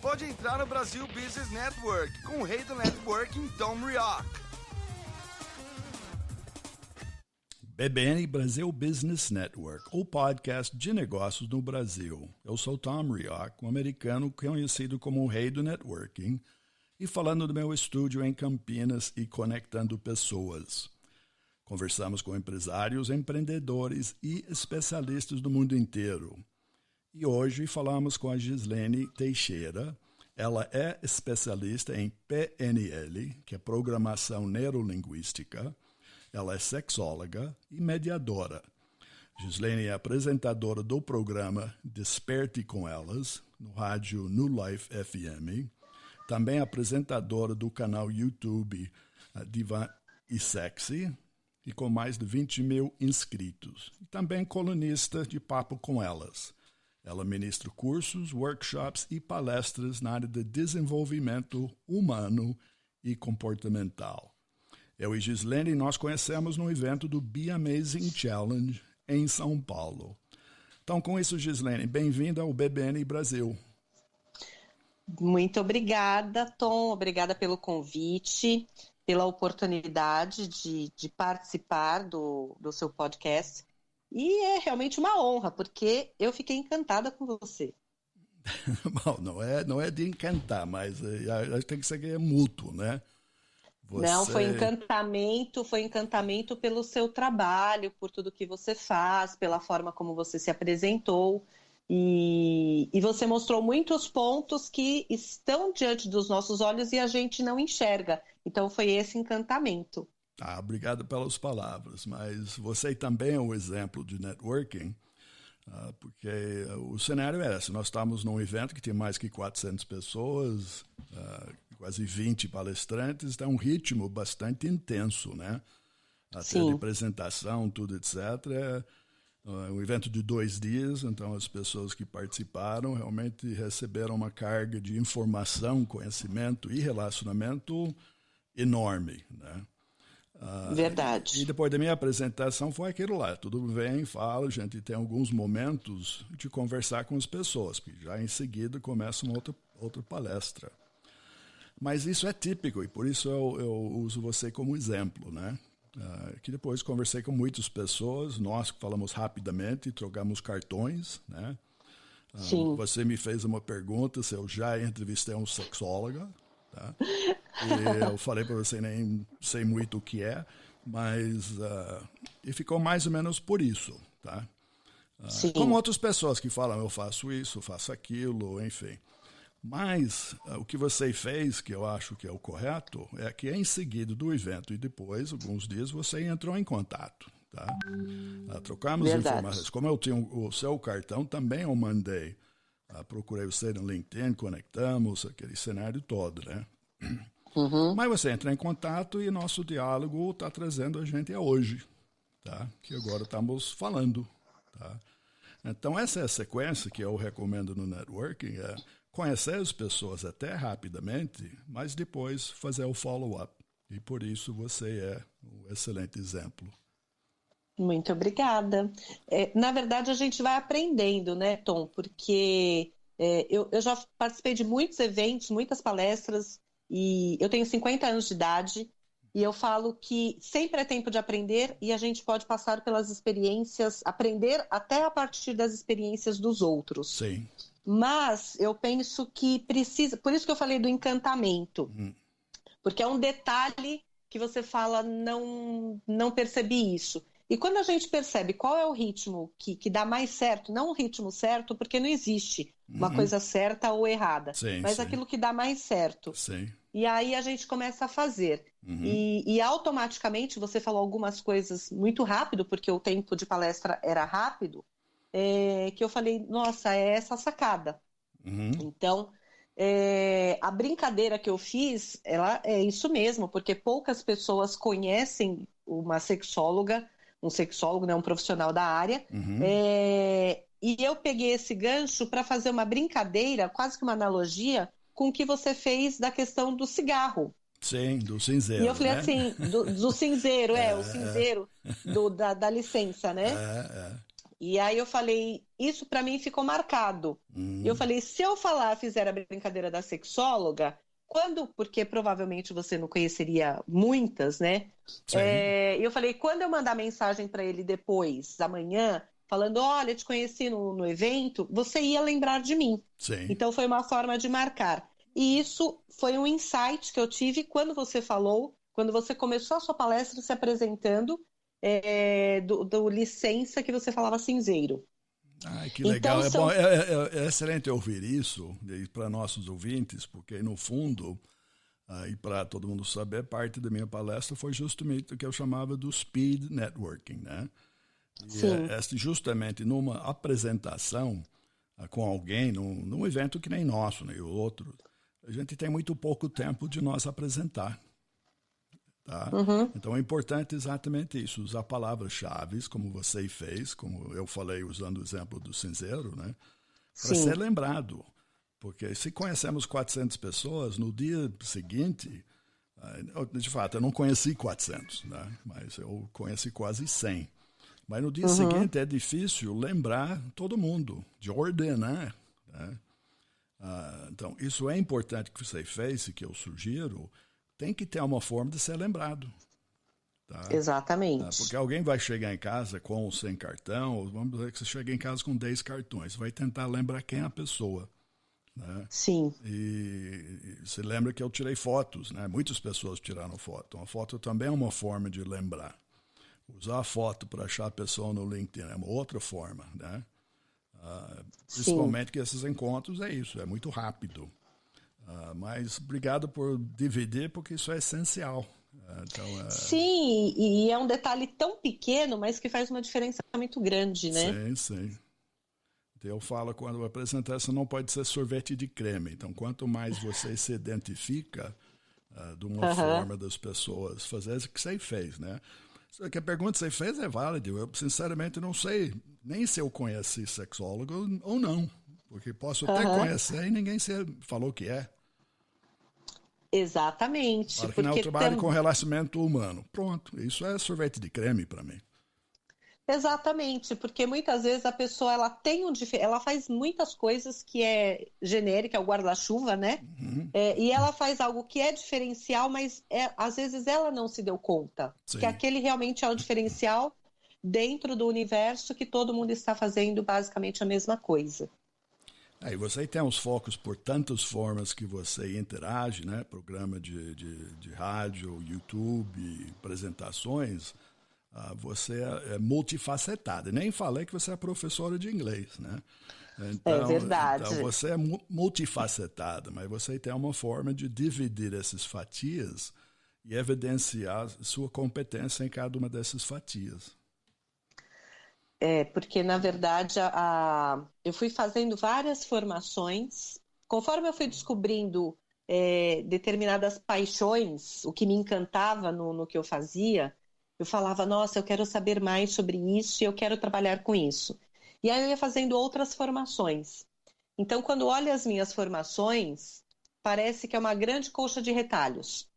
pode entrar no Brasil Business Network com o rei do networking, Tom Rioch. BBN Brasil Business Network, o podcast de negócios no Brasil. Eu sou Tom Rioch, um americano conhecido como o rei do networking, e falando do meu estúdio em Campinas e conectando pessoas. Conversamos com empresários, empreendedores e especialistas do mundo inteiro. E hoje falamos com a Gislene Teixeira. Ela é especialista em PNL, que é Programação Neurolinguística. Ela é sexóloga e mediadora. Gislene é apresentadora do programa Desperte com Elas, no rádio New Life FM. Também apresentadora do canal YouTube Diva e Sexy, e com mais de 20 mil inscritos. E também colunista de Papo com Elas. Ela ministra cursos, workshops e palestras na área de desenvolvimento humano e comportamental. Eu e Gislene nós conhecemos no evento do Be Amazing Challenge em São Paulo. Então, com isso, Gislene, bem-vinda ao BBN Brasil. Muito obrigada, Tom. Obrigada pelo convite, pela oportunidade de participar do seu podcast. E é realmente uma honra, porque eu fiquei encantada com você. Bom, não é de encantar, mas tem que ser que é mútuo, né? Não, foi encantamento pelo seu trabalho, por tudo que você faz, pela forma como você se apresentou. E você mostrou muitos pontos que estão diante dos nossos olhos e a gente não enxerga. Então foi esse encantamento. Obrigado pelas palavras, mas você também é um exemplo de networking, porque o cenário é esse. Nós estamos num evento que tem mais que 400 pessoas, quase 20 palestrantes, está um ritmo bastante intenso, né? Até de apresentação, tudo, etc. Um evento de 2 dias, então as pessoas que participaram realmente receberam uma carga de informação, conhecimento e relacionamento enorme, né? Verdade. E depois da minha apresentação foi aquilo lá, tudo bem, fala, a gente tem alguns momentos de conversar com as pessoas, porque já em seguida começa uma outra palestra. Mas isso é típico e por isso eu uso você como exemplo, né? Que depois conversei com muitas pessoas, nós falamos rapidamente, trocamos cartões, né? Sim. Você me fez uma pergunta se eu já entrevistei um sexólogo, tá? E eu falei para você, nem sei muito o que é, mas e ficou mais ou menos por isso, tá? Como outras pessoas que falam, eu faço isso, faço aquilo, enfim. Mas o que você fez, que eu acho que é o correto, é que em seguida do evento e depois, alguns dias, você entrou em contato, tá? Trocamos informações. Como eu tinha o seu cartão, também eu mandei. Procurei você no LinkedIn, conectamos, aquele cenário todo, né? Uhum. Mas você entra em contato e nosso diálogo está trazendo a gente a hoje, tá? Que agora estamos falando, tá? Então essa é a sequência que eu recomendo no networking, é conhecer as pessoas até rapidamente, mas depois fazer o follow-up. E por isso você é um excelente exemplo. Muito obrigada. Na verdade, a gente vai aprendendo, né, Tom? Porque eu já participei de muitos eventos, muitas palestras, e eu tenho 50 anos de idade, e eu falo que sempre é tempo de aprender e a gente pode passar pelas experiências, aprender até a partir das experiências dos outros. Sim. Mas eu penso que precisa, por isso que eu falei do encantamento, porque é um detalhe que você fala, não percebi isso. E quando a gente percebe qual é o ritmo que dá mais certo, não o ritmo certo, porque não existe uma coisa certa ou errada, mas aquilo que dá mais certo. Sim. E aí a gente começa a fazer. E automaticamente, você falou algumas coisas muito rápido, porque o tempo de palestra era rápido, que eu falei, nossa, é essa sacada. Então, a brincadeira que eu fiz, ela é isso mesmo, porque poucas pessoas conhecem uma sexóloga, um sexólogo, né, um profissional da área, e eu peguei esse gancho para fazer uma brincadeira, quase que uma analogia, com o que você fez da questão do cigarro. Sim, do cinzeiro. E eu falei, né? assim, do cinzeiro, o cinzeiro da licença, né? E aí eu falei, isso para mim ficou marcado. Eu falei, se eu fizer a brincadeira da sexóloga, porque provavelmente você não conheceria muitas, né? Eu falei, quando eu mandar mensagem para ele depois, amanhã, falando, olha, te conheci no evento, você ia lembrar de mim. Sim. Então foi uma forma de marcar. E isso foi um insight que eu tive quando você falou, quando você começou a sua palestra se apresentando, do licença que você falava cinzeiro. Ai, que legal. Então, Bom, é excelente ouvir isso para nossos ouvintes, porque no fundo, e para todo mundo saber, parte da minha palestra foi justamente o que eu chamava do speed networking, né? E justamente numa apresentação com alguém, num evento que nem nosso, nem o outro, a gente tem muito pouco tempo de nós apresentar. Tá? Então é importante exatamente isso, usar palavras-chave, como você fez, como eu falei usando o exemplo do cinzeiro, né? Para ser lembrado. Porque se conhecemos 400 pessoas, no dia seguinte, de fato, eu não conheci 400, né? Mas eu conheci quase 100. Mas no dia seguinte é difícil lembrar todo mundo, de ordenar, né? Então, isso é importante que você fez e que eu sugiro, tem que ter uma forma de ser lembrado. Tá? Exatamente. Porque alguém vai chegar em casa com ou sem cartão, ou vamos dizer que você chega em casa com 10 cartões, vai tentar lembrar quem é a pessoa. Né? Sim. E você lembra que eu tirei fotos, né? Muitas pessoas tiraram foto. Uma foto também é uma forma de lembrar. Usar a foto para achar a pessoa no LinkedIn é uma outra forma, né? Principalmente que esses encontros é isso, é muito rápido. Mas obrigado por dividir, porque isso é essencial. Então, Sim, e é um detalhe tão pequeno, mas que faz uma diferença muito grande, né? Sim, sim. Então, eu falo, quando apresentar, isso não pode ser sorvete de creme. Então, quanto mais você se identifica de uma forma das pessoas fazer o que você fez, né? Que a pergunta que você fez é válida. Eu, sinceramente, não sei nem se eu conheci sexólogo ou não. Porque posso até conhecer e ninguém falou que é. Exatamente. Claro que não, eu trabalho com relacionamento humano. Pronto, isso é sorvete de creme para mim. Exatamente, porque muitas vezes a pessoa ela faz muitas coisas que é genérica, é o guarda-chuva, né? E ela faz algo que é diferencial, mas às vezes ela não se deu conta que aquele realmente é o diferencial dentro do universo que todo mundo está fazendo basicamente a mesma coisa. Aí você tem os focos por tantas formas que você interage, né? Programa de rádio, YouTube, apresentações. Você é multifacetada. Nem falei que você é professora de inglês, né? Então, é verdade. Então você é multifacetada, mas você tem uma forma de dividir essas fatias e evidenciar sua competência em cada uma dessas fatias. Porque, na verdade, eu fui fazendo várias formações. Conforme eu fui descobrindo determinadas paixões, o que me encantava no que eu fazia, eu falava, nossa, eu quero saber mais sobre isso e eu quero trabalhar com isso. E aí eu ia fazendo outras formações. Então, quando olho as minhas formações, parece que é uma grande colcha de retalhos.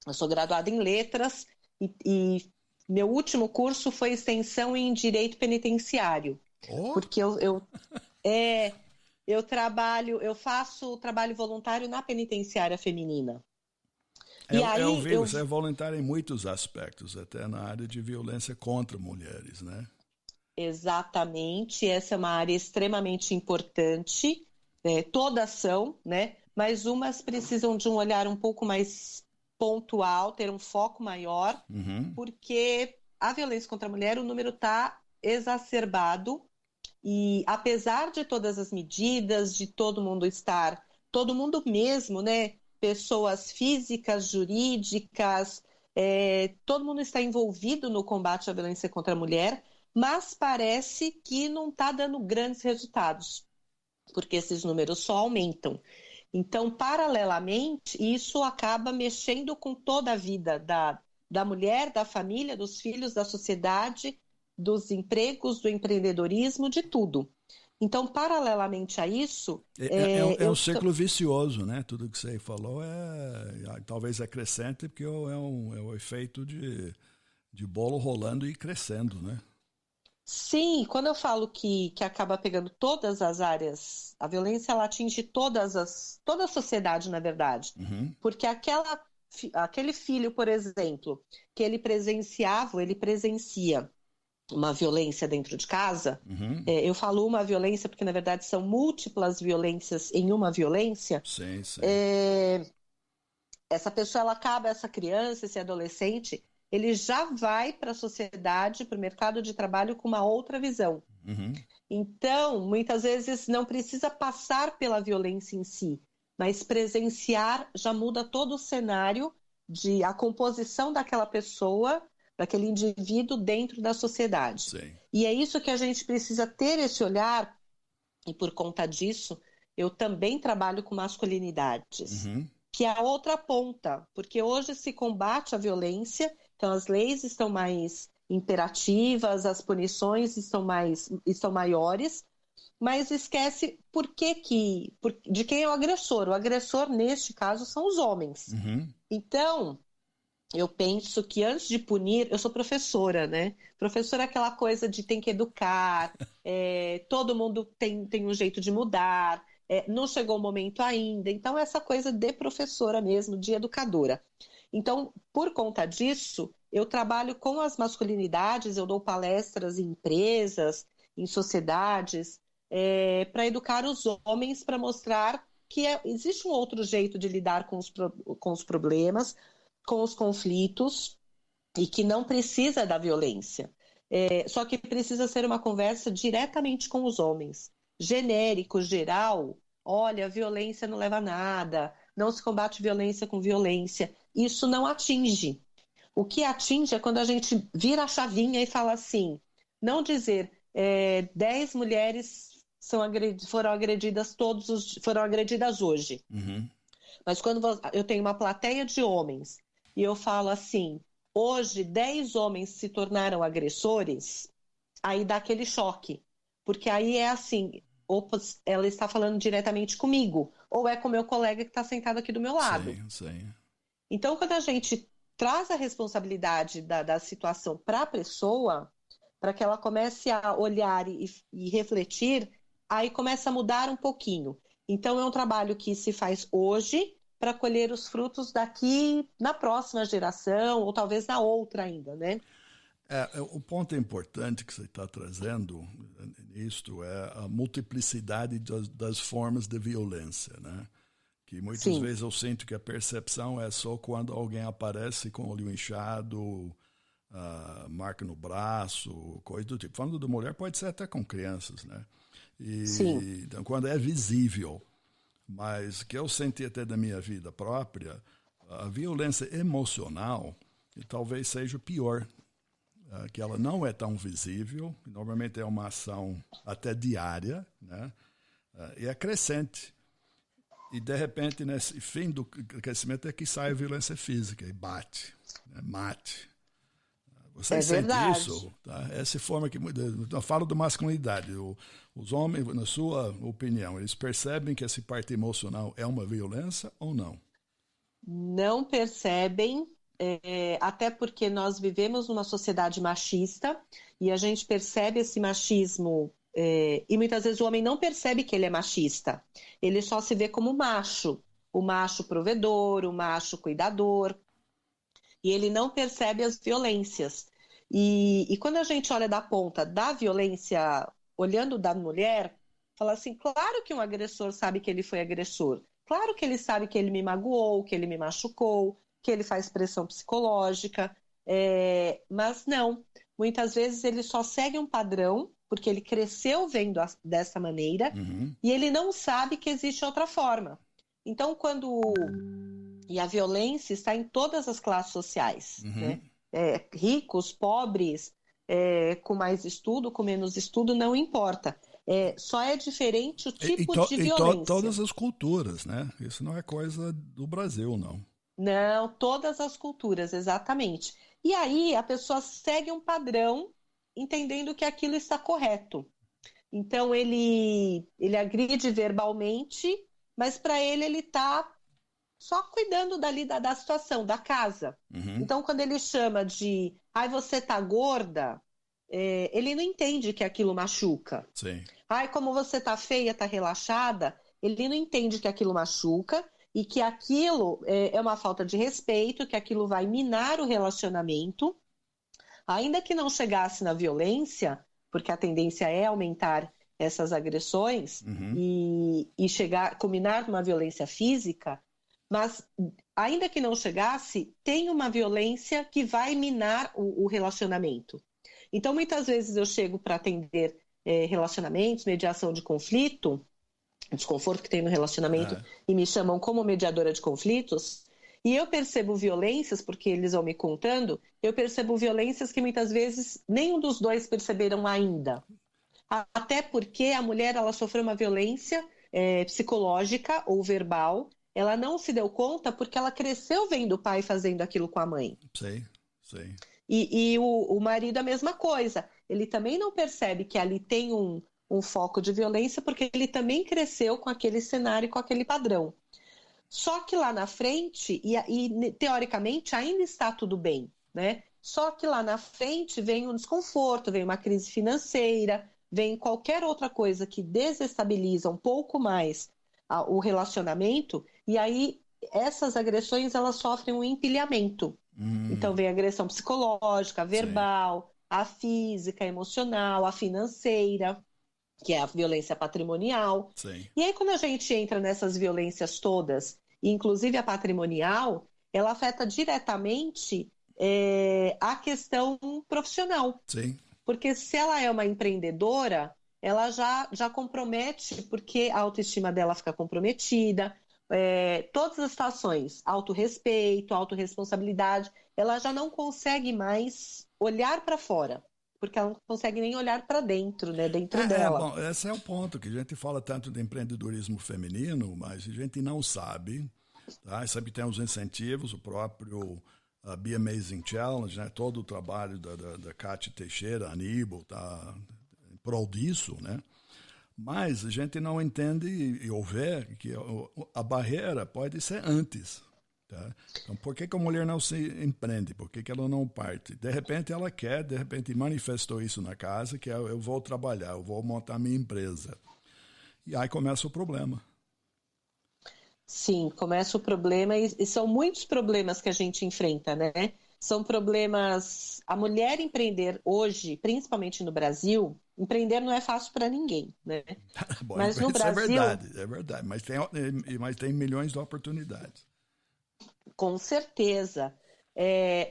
Eu sou graduada em letras e meu último curso foi extensão em direito penitenciário. Porque eu faço trabalho voluntário na penitenciária feminina. Eu vi, você é voluntário em muitos aspectos, até na área de violência contra mulheres, né? Exatamente, essa é uma área extremamente importante, todas são, né? Mas umas precisam de um olhar um pouco mais pontual, ter um foco maior, porque a violência contra a mulher, o número está exacerbado e apesar de todas as medidas, de todo mundo mesmo, né? Pessoas físicas, jurídicas, todo mundo está envolvido no combate à violência contra a mulher, mas parece que não está dando grandes resultados, porque esses números só aumentam. Então, paralelamente, isso acaba mexendo com toda a vida da mulher, da família, dos filhos, da sociedade, dos empregos, do empreendedorismo, de tudo. Então, paralelamente a isso... É um ciclo vicioso, né? Tudo que você falou talvez é crescente, porque é um efeito de bolo rolando e crescendo, né? Sim, quando eu falo que acaba pegando todas as áreas, a violência ela atinge toda a sociedade, na verdade. Porque aquele filho, por exemplo, que ele presenciava, ele presencia uma violência dentro de casa, eu falo uma violência porque, na verdade, são múltiplas violências em uma violência. Sim, sim. Essa pessoa, essa criança, esse adolescente, ele já vai para a sociedade, para o mercado de trabalho com uma outra visão. Então, muitas vezes não precisa passar pela violência em si, mas presenciar já muda todo o cenário a composição daquela pessoa, daquele indivíduo dentro da sociedade. Sim. E é isso que a gente precisa ter esse olhar, e por conta disso, eu também trabalho com masculinidades, que é a outra ponta, porque hoje se combate a violência, então as leis estão mais imperativas, as punições estão maiores, mas esquece de quem é o agressor. O agressor, neste caso, são os homens. Então, eu penso que antes de punir, eu sou professora, né? Professora é aquela coisa de tem que educar, todo mundo tem um jeito de mudar, não chegou o momento ainda. Então, essa coisa de professora mesmo, de educadora. Então, por conta disso, eu trabalho com as masculinidades, eu dou palestras em empresas, em sociedades, para educar os homens, para mostrar que existe um outro jeito de lidar com os problemas, com os conflitos, e que não precisa da violência. Só que precisa ser uma conversa diretamente com os homens. Genérico, geral, olha, violência não leva a nada, não se combate violência com violência. Isso não atinge. O que atinge é quando a gente vira a chavinha e fala assim, não dizer 10 mulheres foram agredidas foram agredidas hoje. Mas quando eu tenho uma plateia de homens e eu falo assim, hoje 10 homens se tornaram agressores, aí dá aquele choque. Porque aí é assim, opa, ela está falando diretamente comigo, ou é com o meu colega que está sentado aqui do meu lado. Sim. Então, quando a gente traz a responsabilidade da situação para a pessoa, para que ela comece a olhar e refletir, aí começa a mudar um pouquinho. Então, é um trabalho que se faz hoje para colher os frutos daqui na próxima geração, ou talvez na outra ainda, né? O ponto importante que você está trazendo nisto é a multiplicidade das formas de violência, né? Que muitas vezes eu sinto que a percepção é só quando alguém aparece com o olho inchado, marca no braço, coisa do tipo. Falando de mulher, pode ser até com crianças, né? Então, quando é visível. Mas o que eu senti até da minha vida própria, a violência emocional talvez seja o pior, que ela não é tão visível, normalmente é uma ação até diária, né? E é crescente. E, de repente, nesse fim do crescimento é que sai a violência física e bate, né? Mate. Você sente verdade. isso? Tá? Essa forma que... Eu falo da masculinidade. Os homens, na sua opinião, eles percebem que essa parte emocional é uma violência ou não? Não percebem, até porque nós vivemos numa sociedade machista e a gente percebe esse machismo... e muitas vezes o homem não percebe que ele é machista. Ele só se vê como macho. O macho provedor, o macho cuidador. E ele não percebe as violências. E quando a gente olha da ponta da violência, olhando da mulher, fala assim, claro que um agressor sabe que ele foi agressor. Claro que ele sabe que ele me magoou, que ele me machucou, que ele faz pressão psicológica. Mas não. Muitas vezes ele só segue um padrão, porque ele cresceu vendo dessa maneira, e ele não sabe que existe outra forma. Então, E a violência está em todas as classes sociais, né? Ricos, pobres, com mais estudo, com menos estudo, não importa. Só é diferente o tipo de violência. E todas as culturas, né? Isso não é coisa do Brasil, não. Não, todas as culturas, exatamente. E aí a pessoa segue um padrão, entendendo que aquilo está correto. Então ele agride verbalmente, mas para ele está só cuidando dali da situação, da casa. Então quando ele chama de, ai, você tá gorda, ele não entende que aquilo machuca. Sim. Ai, como você tá feia, tá relaxada, ele não entende que aquilo machuca e que aquilo é uma falta de respeito, que aquilo vai minar o relacionamento, ainda que não chegasse na violência, porque a tendência é aumentar essas agressões e chegar, culminar numa violência física, mas ainda que não chegasse, tem uma violência que vai minar o relacionamento. Então, muitas vezes eu chego para atender relacionamentos, mediação de conflito, desconforto que tem no relacionamento, e me chamam como mediadora de conflitos, e eu percebo violências, porque eles vão me contando, eu percebo violências que muitas vezes nenhum dos dois perceberam ainda. Até porque a mulher ela sofreu uma violência psicológica ou verbal, ela não se deu conta porque ela cresceu vendo o pai fazendo aquilo com a mãe. Sei. E o marido a mesma coisa. Ele também não percebe que ali tem um foco de violência porque ele também cresceu com aquele cenário, com aquele padrão. Só que lá na frente, e teoricamente ainda está tudo bem, né? Só que lá na frente vem um desconforto, vem uma crise financeira, vem qualquer outra coisa que desestabiliza um pouco mais o relacionamento, e aí essas agressões elas sofrem um empilhamento. Então vem a agressão psicológica, a verbal, a física, a emocional, a financeira, que é a violência patrimonial. Sim. E aí quando a gente entra nessas violências todas, inclusive a patrimonial, ela afeta diretamente a questão profissional. Sim. Porque se ela é uma empreendedora, ela já compromete, porque a autoestima dela fica comprometida, todas as situações, autorrespeito, autorresponsabilidade, ela já não consegue mais olhar para fora, porque ela não consegue nem olhar para dentro, né, dentro dela. Bom, esse é o ponto, que a gente fala tanto de empreendedorismo feminino, mas a gente não sabe, tá? Sabe que tem os incentivos, o próprio Be Amazing Challenge, né? Todo o trabalho da Cátia Teixeira, Aníbal, tá em prol disso, né? Mas a gente não entende e ouve que a barreira pode ser antes. Tá? Então, por que a mulher não se empreende? Por que ela não parte? De repente ela quer, de repente manifestou isso na casa, que eu vou trabalhar, eu vou montar minha empresa. E aí começa o problema. Sim, começa o problema e são muitos problemas que a gente enfrenta, né? São problemas... A mulher empreender hoje, principalmente no Brasil, empreender não é fácil para ninguém, né? Bom, mas no Brasil... É verdade. Mas tem milhões de oportunidades. Com certeza.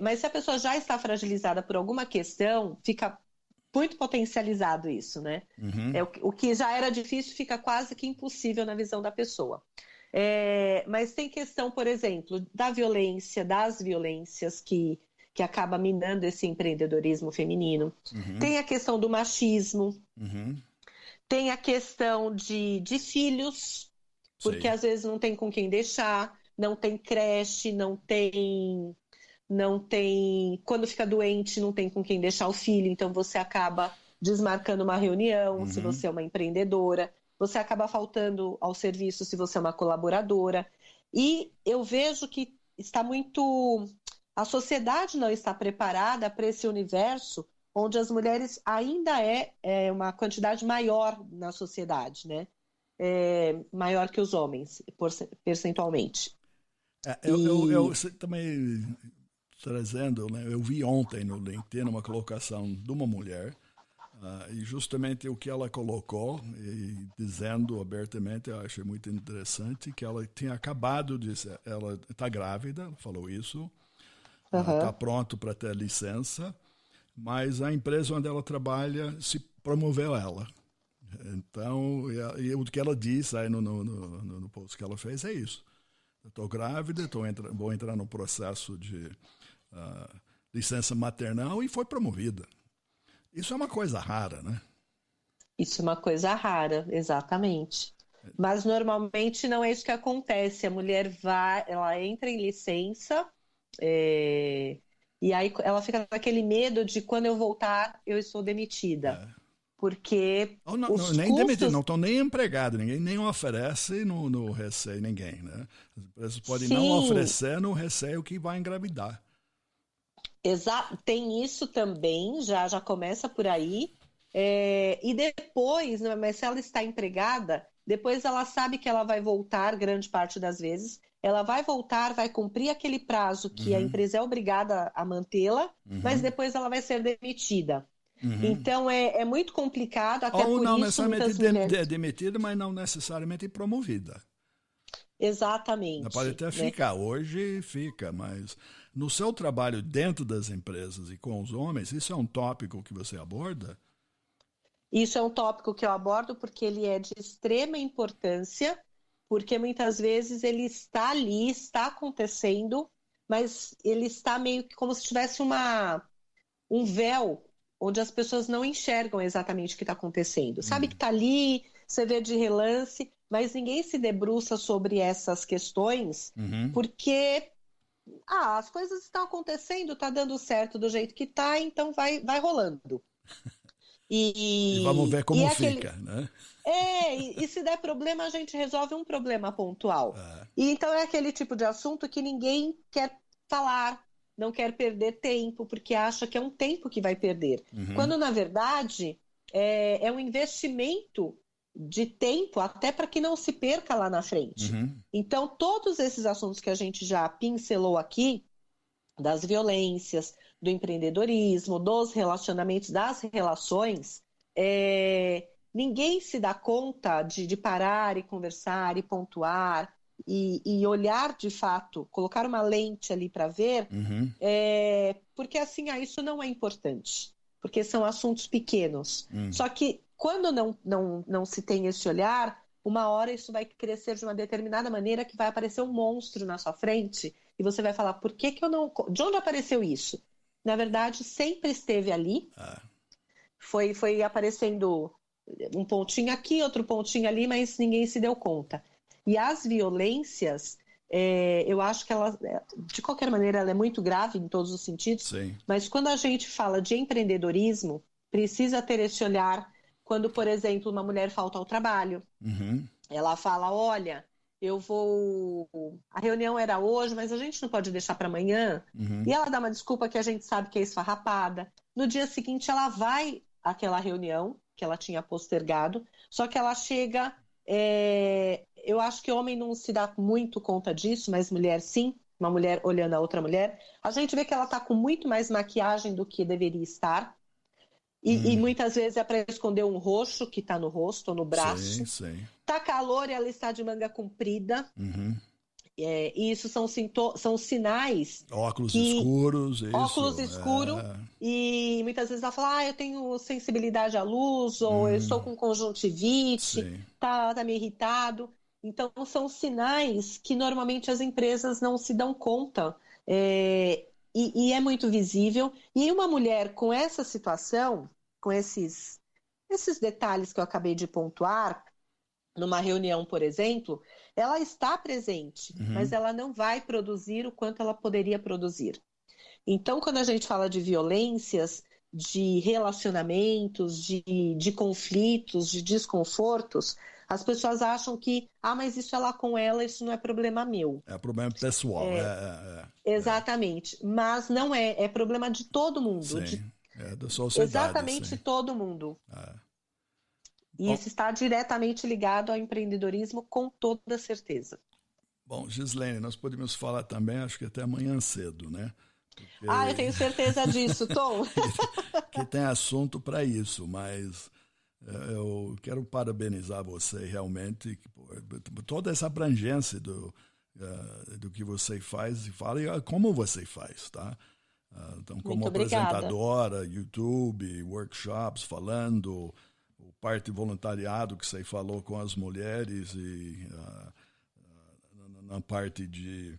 Mas se a pessoa já está fragilizada por alguma questão, fica muito potencializado isso, né? O que já era difícil fica quase que impossível na visão da pessoa. Mas tem questão, por exemplo, da violência, das violências que acaba minando esse empreendedorismo feminino. Tem a questão do machismo. Tem a questão de filhos, porque às vezes não tem com quem deixar, não tem creche, não tem... Quando fica doente, não tem com quem deixar o filho, então você acaba desmarcando uma reunião, se você é uma empreendedora. Você acaba faltando ao serviço se você é uma colaboradora. E eu vejo que está muito... A sociedade não está preparada para esse universo onde as mulheres ainda é uma quantidade maior na sociedade, né? Maior que os homens, percentualmente. Eu também trazendo, né? Eu vi ontem no LinkedIn uma colocação de uma mulher, e justamente o que ela colocou, e dizendo abertamente, eu achei muito interessante, que ela tinha acabado de... Ela está grávida, falou isso, está pronto para ter licença, mas a empresa onde ela trabalha se promoveu ela. Então, e o que ela disse aí no post que ela fez é isso. Eu estou grávida, vou entrar no processo de licença maternal e foi promovida. Isso é uma coisa rara, né? Isso é uma coisa rara, exatamente. Mas normalmente não é isso que acontece. A mulher ela entra em licença, e aí ela fica com aquele medo de quando eu voltar, eu estou demitida. Porque não estão nem empregados, ninguém nem oferece no receio, ninguém, né? As empresas podem não oferecer no receio que vai engravidar. Tem isso também, já começa por aí. E depois, né, mas se ela está empregada, depois ela sabe que ela vai voltar, grande parte das vezes, ela vai voltar, vai cumprir aquele prazo que a empresa é obrigada a mantê-la, mas depois ela vai ser demitida. Então é muito complicado, até Ou por não isso necessariamente muitas mulheres... demitida, mas não necessariamente promovida. Exatamente. Pode até ficar, hoje fica, mas no seu trabalho dentro das empresas e com os homens, isso é um tópico que você aborda? Isso é um tópico que eu abordo porque ele é de extrema importância, porque muitas vezes ele está ali, está acontecendo, mas ele está meio que como se tivesse um véu onde as pessoas não enxergam exatamente o que está acontecendo. Sabe que está ali, você vê de relance, mas ninguém se debruça sobre essas questões, porque as coisas estão acontecendo, está dando certo do jeito que está, então vai rolando. E vamos ver como fica, né? E se der problema, a gente resolve um problema pontual. E então é aquele tipo de assunto que ninguém quer falar, não quer perder tempo, porque acha que é um tempo que vai perder. Quando, na verdade, é um investimento de tempo até para que não se perca lá na frente. Então, todos esses assuntos que a gente já pincelou aqui, das violências, do empreendedorismo, dos relacionamentos, das relações, ninguém se dá conta de parar e conversar e pontuar e olhar de fato, colocar uma lente ali para ver, porque assim, isso não é importante, porque são assuntos pequenos. Só que quando não se tem esse olhar, uma hora isso vai crescer de uma determinada maneira que vai aparecer um monstro na sua frente e você vai falar, por que eu não... De onde apareceu isso? Na verdade, sempre esteve ali. Foi aparecendo um pontinho aqui, outro pontinho ali, mas ninguém se deu conta. E as violências, eu acho que ela, de qualquer maneira, ela é muito grave em todos os sentidos. Sim. Mas quando a gente fala de empreendedorismo, precisa ter esse olhar quando, por exemplo, uma mulher falta ao trabalho. Ela fala, olha... a reunião era hoje, mas a gente não pode deixar para amanhã. E ela dá uma desculpa que a gente sabe que é esfarrapada. No dia seguinte, ela vai àquela reunião que ela tinha postergado, só que ela chega... eu acho que homem não se dá muito conta disso, mas mulher sim, uma mulher olhando a outra mulher. A gente vê que ela está com muito mais maquiagem do que deveria estar. E muitas vezes é para esconder um roxo que está no rosto ou no braço. Sim. Tá calor e ela está de manga comprida. E isso são sinais. Óculos escuros. Óculos escuros. E muitas vezes ela fala, eu tenho sensibilidade à luz, ou eu estou com conjuntivite, tá me irritado. Então, são sinais que normalmente as empresas não se dão conta. E é muito visível. E uma mulher com essa situação, com esses detalhes que eu acabei de pontuar, numa reunião, por exemplo, ela está presente, mas ela não vai produzir o quanto ela poderia produzir. Então, quando a gente fala de violências, de relacionamentos, de conflitos, de desconfortos, as pessoas acham que, mas isso é lá com ela, isso não é problema meu. É problema pessoal. Exatamente. Mas não é problema de todo mundo. Da sociedade. Exatamente todo mundo. E isso está diretamente ligado ao empreendedorismo, com toda certeza. Bom, Gislene, nós podemos falar também, acho que até amanhã cedo, né? Porque... eu tenho certeza disso, Tom. que tem assunto para isso, mas eu quero parabenizar você realmente por toda essa abrangência do que você faz e fala e como você faz, tá? Então, como apresentadora, YouTube, workshops, falando, o parte voluntariado que você falou com as mulheres e na parte de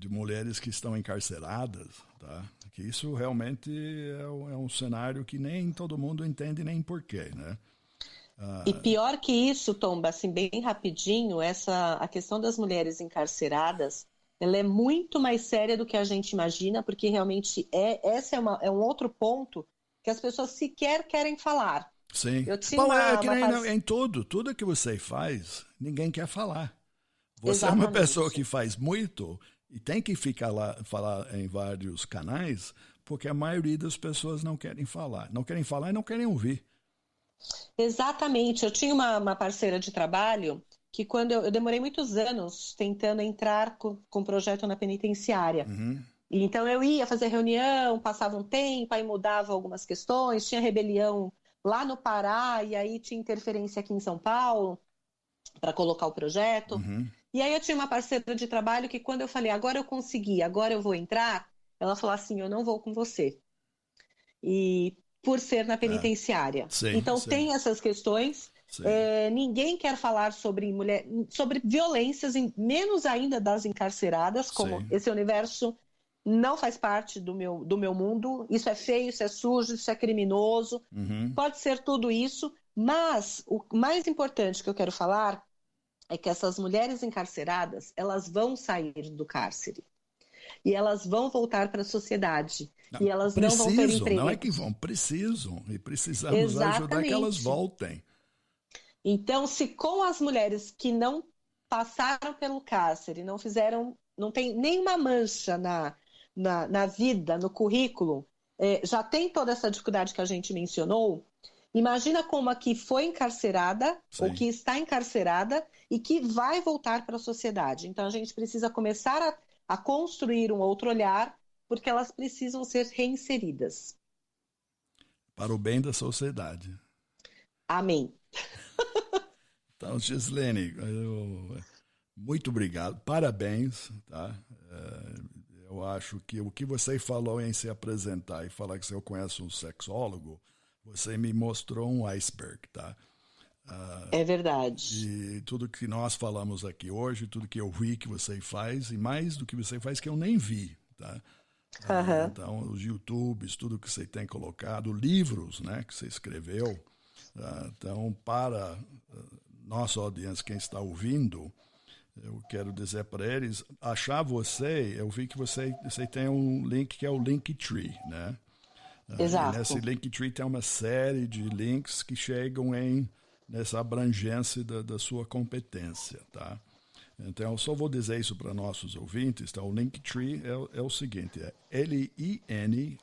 mulheres que estão encarceradas, tá? Que isso realmente é um cenário que nem todo mundo entende nem porquê, né? E pior que isso, Tom, assim, bem rapidinho, a questão das mulheres encarceradas, ela é muito mais séria do que a gente imagina, porque realmente esse é um outro ponto que as pessoas sequer querem falar. Sim. Em tudo que você faz, ninguém quer falar. Você é uma pessoa que faz muito e tem que falar em vários canais, porque a maioria das pessoas não querem falar. Não querem falar e não querem ouvir. Exatamente. Eu tinha uma parceira de trabalho que quando eu demorei muitos anos tentando entrar com um projeto na penitenciária. E então eu ia fazer reunião, passava um tempo, aí mudava algumas questões, tinha rebelião lá no Pará, e aí tinha interferência aqui em São Paulo para colocar o projeto. E aí eu tinha uma parceira de trabalho que quando eu falei, agora eu consegui, agora eu vou entrar, ela falou assim, eu não vou com você. E por ser na penitenciária. Sim, então sim. tem essas questões. Ninguém quer falar sobre sobre violências, menos ainda das encarceradas, como Sim. esse universo não faz parte do meu mundo. Isso é feio, isso é sujo, isso é criminoso. Pode ser tudo isso, mas o mais importante que eu quero falar é que essas mulheres encarceradas, elas vão sair do cárcere. E elas vão voltar para a sociedade. E elas não vão ter emprego. Não é que vão, precisam. E precisamos ajudar que elas voltem. Então, se com as mulheres que não passaram pelo cárcere, não tem nenhuma mancha na vida, no currículo, já tem toda essa dificuldade que a gente mencionou, imagina como a que foi encarcerada, Sim. ou que está encarcerada, e que vai voltar para a sociedade. Então, a gente precisa começar a construir um outro olhar, porque elas precisam ser reinseridas. Para o bem da sociedade. Amém. Então, Gislene, muito obrigado, parabéns, tá? Eu acho que o que você falou em se apresentar e falar que você conhece um sexólogo, você me mostrou um iceberg, tá? É verdade. E tudo que nós falamos aqui hoje, tudo que eu vi que você faz, e mais do que você faz que eu nem vi, tá? Então, os YouTubes, tudo que você tem colocado, livros, né, que você escreveu. Então, para nossa audiência, quem está ouvindo, eu quero dizer para eles, achar você, eu vi que você tem um link que é o Linktree, né? Exato. E nesse Linktree tem uma série de links que chegam nessa abrangência da sua competência, tá? Então, eu só vou dizer isso para nossos ouvintes. Então, o Linktree é o seguinte, é linktr.ee/,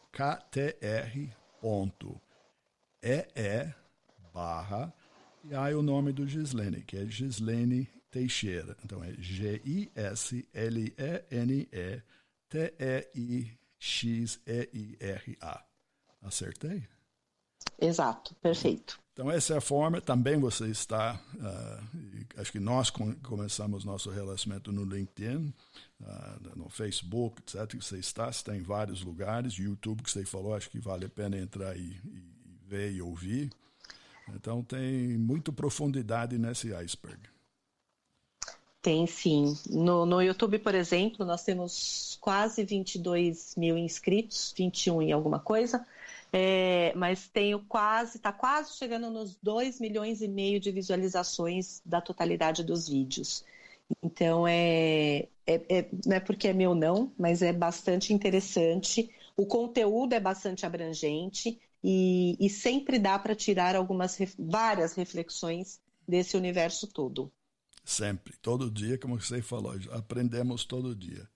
e aí o nome do Gislene, que é Gislene Teixeira. Então, é GISLENETEIXEIRA. Acertei? Exato, perfeito. Então, essa é a forma. Também você está, acho que nós começamos nosso relacionamento no LinkedIn, no Facebook, etc. Você está em vários lugares. YouTube, que você falou, acho que vale a pena entrar e ver e ouvir. Então, tem muita profundidade nesse iceberg. Tem sim. No YouTube, por exemplo, nós temos quase 22 mil inscritos, 21 e alguma coisa. Mas está quase chegando nos 2,5 milhões de visualizações da totalidade dos vídeos. Então, não é porque é meu não, mas é bastante interessante. O conteúdo é bastante abrangente e sempre dá para tirar várias reflexões desse universo todo. Sempre, todo dia, como você falou, aprendemos todo dia.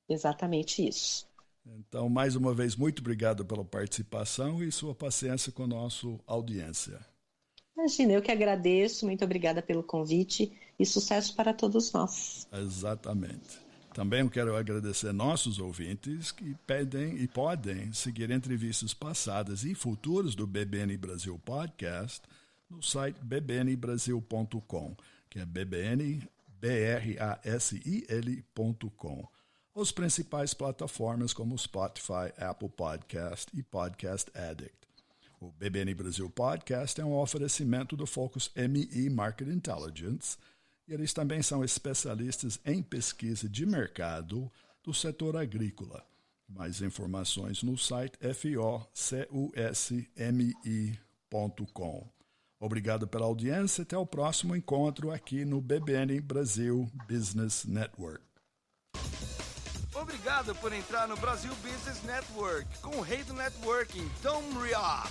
Exatamente isso. Então, mais uma vez, muito obrigado pela participação e sua paciência com a nossa audiência. Imagina, eu que agradeço, muito obrigada pelo convite e sucesso para todos nós. Exatamente. Também eu quero agradecer nossos ouvintes que pedem e podem seguir entrevistas passadas e futuras do BBN Brasil Podcast no site bbnbrasil.com, que é bbnbrasil.com. As principais plataformas como Spotify, Apple Podcast e Podcast Addict. O BBN Brasil Podcast é um oferecimento do Focus ME Market Intelligence e eles também são especialistas em pesquisa de mercado do setor agrícola. Mais informações no site focusme.com. Obrigado pela audiência. Até o próximo encontro aqui no BBN Brasil Business Network. Obrigado por entrar no Brasil Business Network com o rei do networking, Tom Rioch.